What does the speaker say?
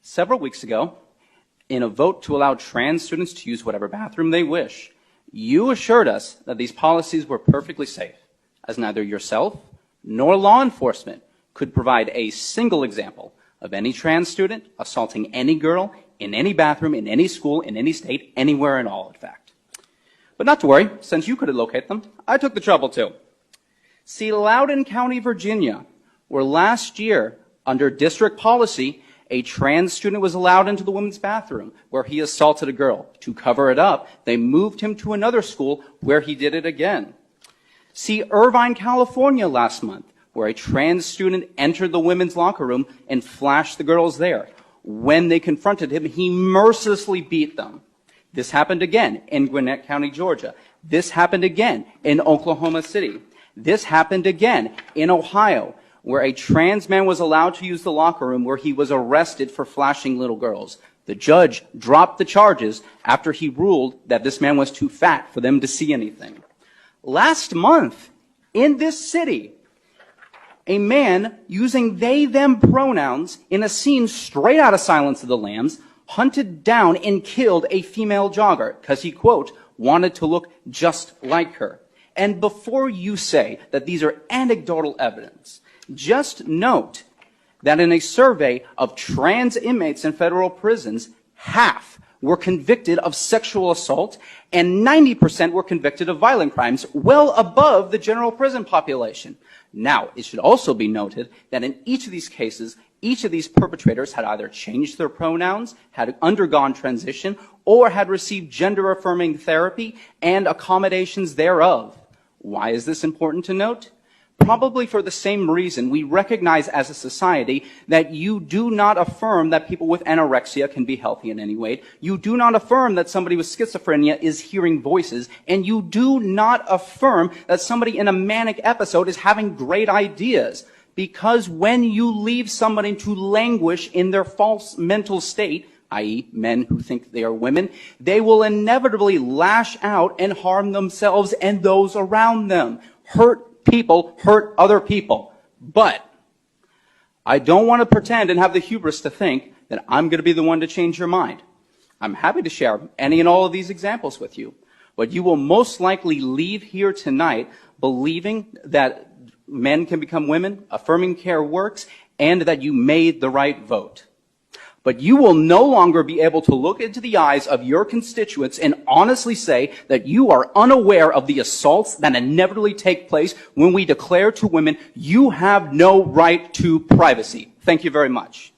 Several weeks ago, in a vote to allow trans students to use whatever bathroom they wish, you assured us that these policies were perfectly safe, as neither yourself nor law enforcement could provide a single example of any trans student assaulting any girl in any bathroom, in any school, in any state, anywhere at all, in fact. But not to worry, since you couldn't locate them, I took the trouble to. See, Loudoun County, Virginia, where last year, under district policy, a trans student was allowed into the women's bathroom where he assaulted a girl. To cover it up, they moved him to another school where he did it again. See, Irvine, California last month, where a trans student entered the women's locker room and flashed the girls there. When they confronted him, he mercilessly beat them. This happened again in Gwinnett County, Georgia. This happened again in Oklahoma City. This happened again in Ohio, where a trans man was allowed to use the locker room where he was arrested for flashing little girls. The judge dropped the charges after he ruled that this man was too fat for them to see anything. Last month, in this city, a man using they-them pronouns in a scene straight out of Silence of the Lambs hunted down and killed a female jogger because he, quote, wanted to look just like her. And before you say that these are anecdotal evidence, just note that in a survey of trans inmates in federal prisons, half were convicted of sexual assault and 90% were convicted of violent crimes, well above the general prison population. Now, it should also be noted that in each of these cases, each of these perpetrators had either changed their pronouns, had undergone transition, or had received gender-affirming therapy and accommodations thereof. Why is this important to note? Probably for the same reason we recognize as a society that you do not affirm that people with anorexia can be healthy in any way. You do not affirm that somebody with schizophrenia is hearing voices. And you do not affirm that somebody in a manic episode is having great ideas. Because when you leave somebody to languish in their false mental state, i.e. men who think they are women, they will inevitably lash out and harm themselves and those around them. People hurt other people. But I don't want to pretend and have the hubris to think that I'm going to be the one to change your mind. I'm happy to share any and all of these examples with you. But you will most likely leave here tonight believing that men can become women, affirming care works, and that you made the right vote. But you will no longer be able to look into the eyes of your constituents and honestly say that you are unaware of the assaults that inevitably take place when we declare to women, you have no right to privacy. Thank you very much.